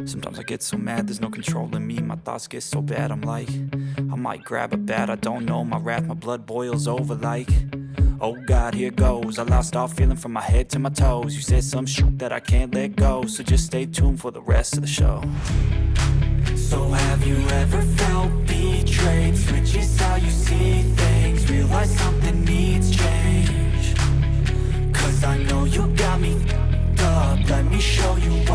Sometimes I get so mad, there's no controlling me. My thoughts get so bad, I'm like, I might grab a bat, I don't know. My wrath, my blood boils over like, oh God, here goes. I lost all feeling from my head to my toes. You said some shit that I can't let go, so just stay tuned for the rest of the show. So have you ever felt betrayed? Switches how you see things, realize something needs change. Cause I know you got me up, let me show you why.